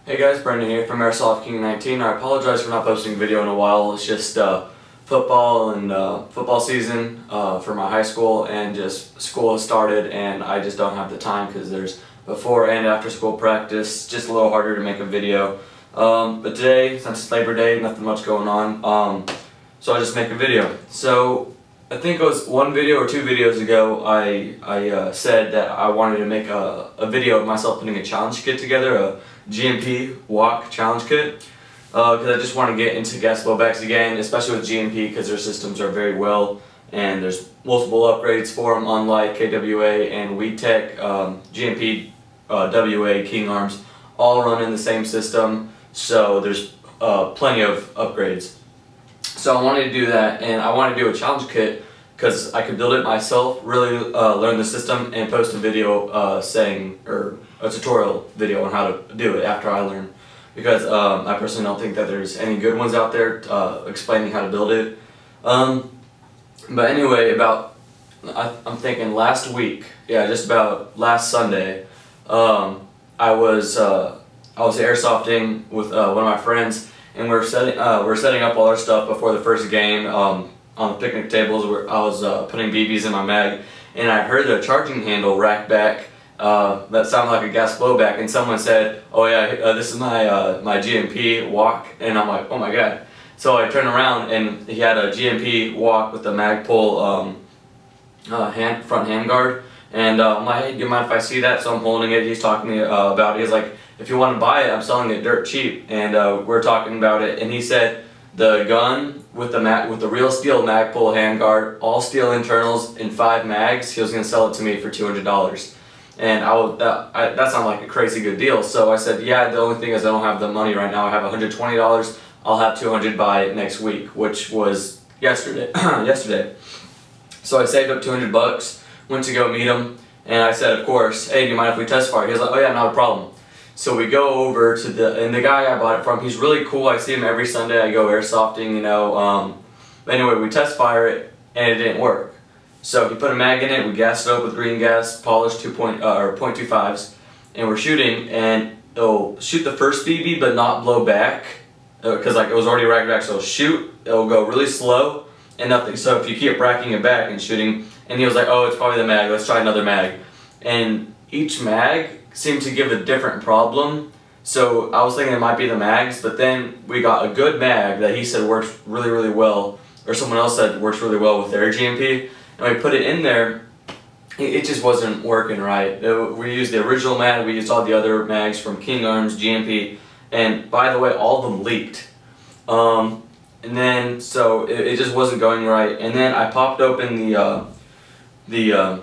Hey guys, Brendan here from Airsoft King 19. I apologize for not posting a video in a while. It's just football and football season for my high school, and just school has started and I just don't have the time because there's before and after school practice. Just a little harder to make a video. But today, since it's Labor Day, nothing much going on, so I just make a video. So I think it was one video or two videos ago I said that I wanted to make a video of myself putting a challenge kit together, a G&P WOC challenge kit, because I just want to get into gas blowbacks again, especially with G&P because their systems are very well and there's multiple upgrades for them, unlike KWA and woc-x. G&P WA King Arms all run in the same system, so there's plenty of upgrades. So I wanted to do that, and I wanted to do a challenge kit because I could build it myself, really learn the system, and post a video or a tutorial video on how to do it after I learn. Because I personally don't think that there's any good ones out there explaining how to build it. But anyway, I'm thinking last week, yeah, just about last Sunday, I was airsofting with one of my friends, and we're setting up all our stuff before the first game on the picnic tables where I was putting BBs in my mag, and I heard the charging handle rack back that sounded like a gas blowback, and someone said, "Oh yeah, this is my G&P WOC," and I'm like, "Oh my god!" So I turned around and he had a G&P WOC with the mag pull front hand guard, and I'm like, "Hey, do you mind if I see that?" So I'm holding it. He's talking to me about it. He's like, "If you want to buy it, I'm selling it dirt cheap," and we're talking about it, and he said the gun with the real steel mag pull handguard, all steel internals, and 5 mags, he was going to sell it to me for $200. And that sounded like a crazy good deal. So I said, yeah, the only thing is I don't have the money right now. I have $120. I'll have $200 by next week, which was yesterday. So I saved up $200, went to go meet him, and I said, of course, "Hey, do you mind if we test fire?" He was like, "Oh yeah, not a problem." So we go over to the guy I bought it from, he's really cool. I see him every Sunday. I go airsofting, you know. But anyway, we test fire it, and it didn't work. So he put a mag in it. We gassed it up with green gas, polished 0.25s, and we're shooting, and it'll shoot the first BB but not blow back because like it was already racked back. So it'll shoot, it'll go really slow and nothing. So if you keep racking it back and shooting, and he was like, "Oh, it's probably the mag. Let's try another mag." And each mag seemed to give a different problem, so I was thinking it might be the mags, but then we got a good mag that he said works really, really well, or someone else said works really well with their G&P, and we put it in there. It just wasn't working right. We used the original mag, we used all the other mags from King Arms, G&P, and by the way, all of them leaked. And then, so it just wasn't going right, and then I popped open the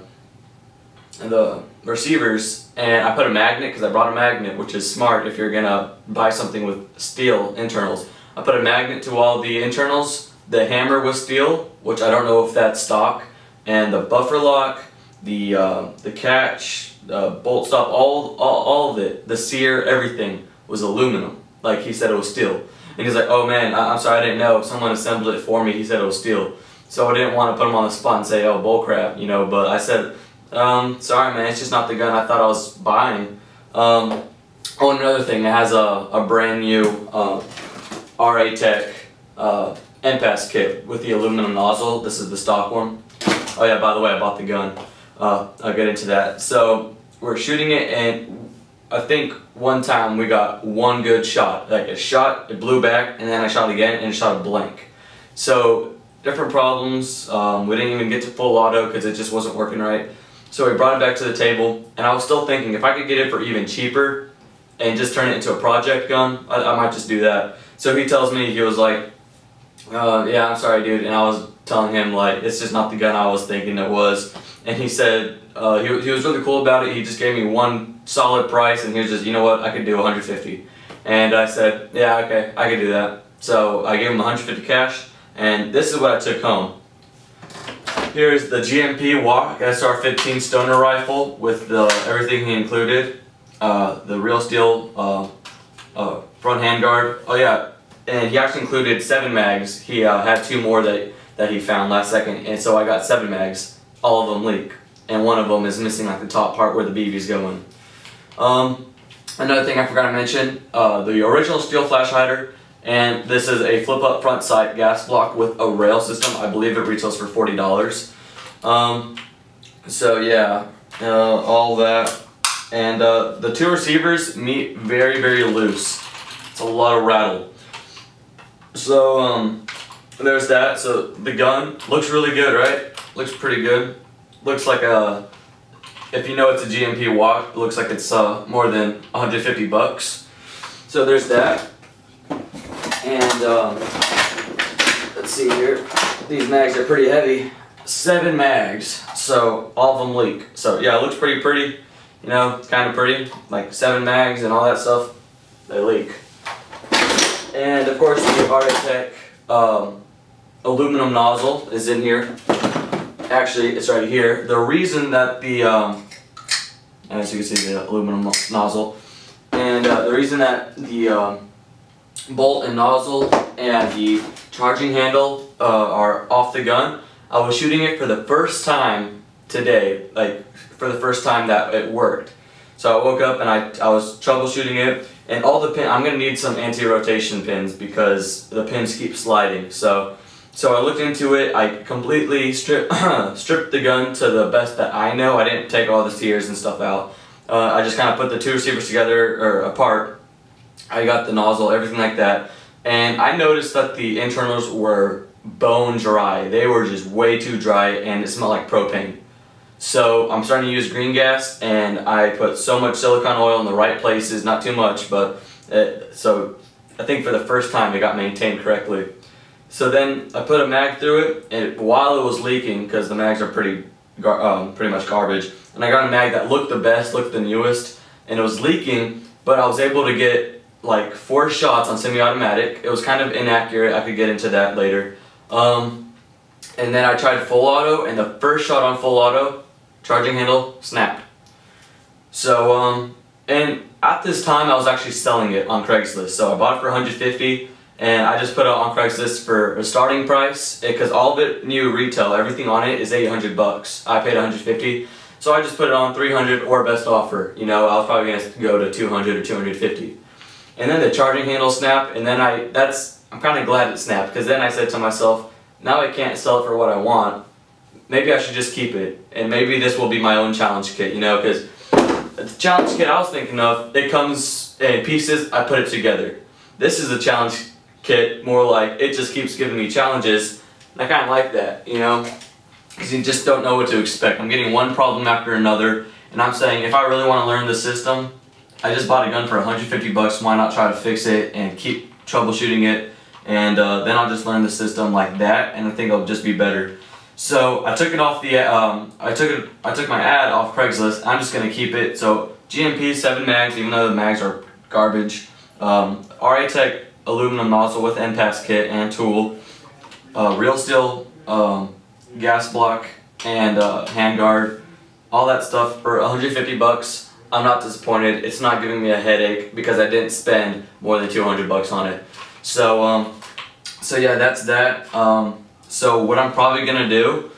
receivers, and I put a magnet, because I brought a magnet, which is smart if you're gonna buy something with steel internals. I put a magnet to all the internals. The hammer was steel, which I don't know if that's stock, and the buffer lock, the catch, bolt stop, all of it, the sear, everything was aluminum. Like he said it was steel, and he's like, "Oh man, I'm sorry, I didn't know. Someone assembled it for me. He said it was steel." So I didn't want to put him on the spot and say, "Oh, bullcrap," you know. But I said, "Sorry man, it's just not the gun I thought I was buying." Oh, another thing, it has a brand new RA Tech NPAS kit with the aluminum nozzle. This is the stock one. Oh yeah, by the way, I bought the gun. I'll get into that. So we're shooting it, and I think one time we got one good shot. Like a shot, it blew back, and then I shot again, and it shot a blank. So different problems. We didn't even get to full auto because it just wasn't working right. So we brought it back to the table, and I was still thinking if I could get it for even cheaper and just turn it into a project gun, I might just do that. So he tells me, he was like, "Yeah, I'm sorry dude," and I was telling him like, it's just not the gun I was thinking it was. And he said, he was really cool about it. He just gave me one solid price, and he was just, "You know what, I could do 150. And I said, "Yeah, okay, I could do that." So I gave him 150 cash, and this is what I took home. Here's the G&P WOC SR15 stoner rifle with everything he included. The real steel front handguard. Oh yeah, and he actually included 7 mags. He had 2 more that he found last second, and so I got 7 mags. All of them leak, and one of them is missing like the top part where the BB's going. Another thing I forgot to mention, the original steel flash hider, and this is a flip up front sight gas block with a rail system. I believe it retails for $40. So yeah, all that. And the two receivers meet very, very loose. It's a lot of rattle. So there's that. So the gun looks really good, right? Looks pretty good. Looks like a, if you know it's a G&P WOC, it looks like it's more than 150 bucks. So there's that. And let's see here. These mags are pretty heavy. 7 mags. So all of them leak. So yeah, it looks pretty. You know, it's kind of pretty. Like 7 mags and all that stuff, they leak. And of course the RA-Tech aluminum nozzle is in here. Actually, it's right here. The reason that the, as you can see, the aluminum nozzle, and the reason that the bolt and nozzle and the charging handle are off the gun, I was shooting it for the first time today, like for the first time that it worked. So I woke up and I was troubleshooting it, and all the pins, I'm going to need some anti-rotation pins because the pins keep sliding. So I looked into it. I completely stripped the gun to the best that I know. I didn't take all the sears and stuff out. I just kind of put the two receivers together, or apart. I got the nozzle, everything like that. And I noticed that the internals were bone dry. They were just way too dry, and it smelled like propane. So I'm starting to use green gas, and I put so much silicone oil in the right places, not too much, but so I think for the first time it got maintained correctly. So then I put a mag through it, and while it was leaking, because the mags are pretty much garbage, and I got a mag that looked the best, looked the newest, and it was leaking, but I was able to get like 4 shots on semi-automatic. It was kind of inaccurate. I could get into that later. And then I tried full auto, and the first shot on full auto, charging handle snapped. So and at this time I was actually selling it on Craigslist. So I bought it for $150. And I just put it on Craigslist for a starting price, because all of it new retail, everything on it is 800 bucks. I paid 150, so I just put it on 300 or best offer. You know, I was probably gonna go to 200 or 250. And then the charging handle snapped, and then I'm kind of glad it snapped, because then I said to myself, now I can't sell it for what I want. Maybe I should just keep it, and maybe this will be my own challenge kit. You know, because the challenge kit I was thinking of, it comes in pieces. I put it together. This is a challenge kit, more like it just keeps giving me challenges, and I kind of like that, you know, because you just don't know what to expect. I'm getting one problem after another, and I'm saying if I really want to learn the system, I just bought a gun for 150 bucks, why not try to fix it and keep troubleshooting it, and then I'll just learn the system like that, and I think it'll just be better. So I took it off the I took my ad off Craigslist. I'm just gonna keep it. So G&P 7 mags, even though the mags are garbage. RA-Tech aluminum nozzle with end pass kit and tool, real steel gas block and handguard, all that stuff for 150 bucks. I'm not disappointed. It's not giving me a headache because I didn't spend more than 200 bucks on it. So so yeah, that's that. So what I'm probably gonna do,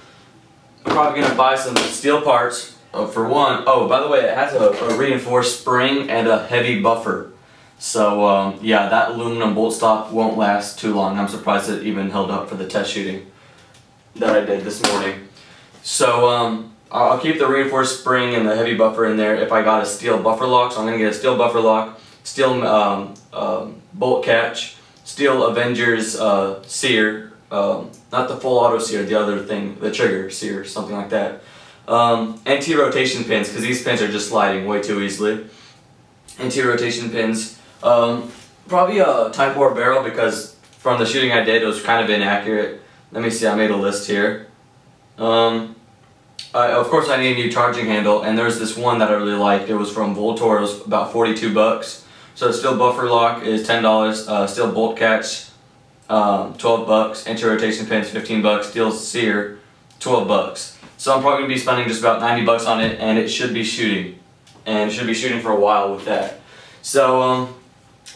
I'm probably gonna buy some steel parts for one. Oh, by the way, it has a reinforced spring and a heavy buffer. So yeah, that aluminum bolt stop won't last too long. I'm surprised it even held up for the test shooting that I did this morning. So I'll keep the reinforced spring and the heavy buffer in there if I got a steel buffer lock. So I'm going to get a steel buffer lock, steel bolt catch, steel Avengers sear, not the full auto sear, the other thing, the trigger sear, something like that. Anti-rotation pins, because these pins are just sliding way too easily. Anti-rotation pins. Probably a Type 4 barrel, because from the shooting I did it was kind of inaccurate. Let me see, I made a list here. Of course I need a new charging handle, and there's this one that I really liked. It was from Voltor. It was about 42 bucks. So steel buffer lock is $10, steel bolt catch 12 bucks, anti-rotation pins 15 bucks, steel sear 12 bucks. So I'm probably going to be spending just about 90 bucks on it, and it should be shooting. And should be shooting for a while with that. So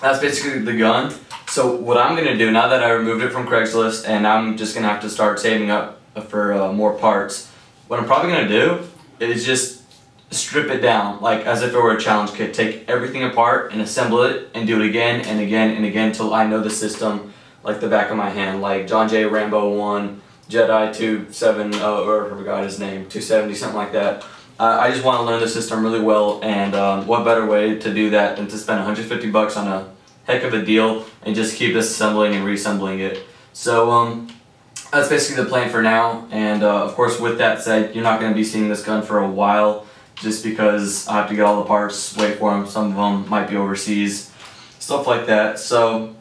that's basically the gun. So what I'm going to do, now that I removed it from Craigslist, and I'm just going to have to start saving up for more parts, what I'm probably going to do is just strip it down like as if it were a challenge kit. Take everything apart and assemble it and do it again and again and again until I know the system like the back of my hand. Like John J. Rambo 1, Jedi 270, or I forgot his name, 270, something like that. I just want to learn the system really well, and what better way to do that than to spend $150 on a heck of a deal and just keep disassembling and reassembling it. So that's basically the plan for now, and of course with that said, you're not going to be seeing this gun for a while just because I have to get all the parts, wait for them, some of them might be overseas, stuff like that. So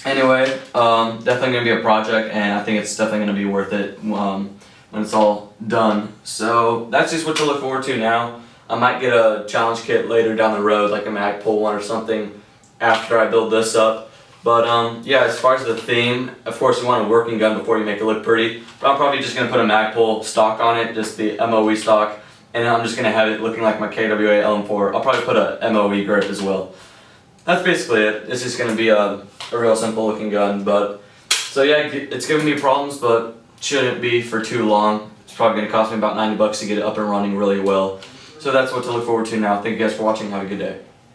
anyway, definitely going to be a project, and I think it's definitely going to be worth it when it's all done. So that's just what to look forward to now. I might get a challenge kit later down the road, like a Magpul one or something, after I build this up. But yeah, as far as the theme, of course you want a working gun before you make it look pretty. But I'm probably just going to put a Magpul stock on it, just the MOE stock, and I'm just going to have it looking like my KWA LM4. I'll probably put a MOE grip as well. That's basically it. It's just going to be a real simple looking gun. But so yeah, it's giving me problems, but shouldn't be for too long. It's probably going to cost me about $90 to get it up and running really well. So that's what to look forward to now. Thank you guys for watching. Have a good day.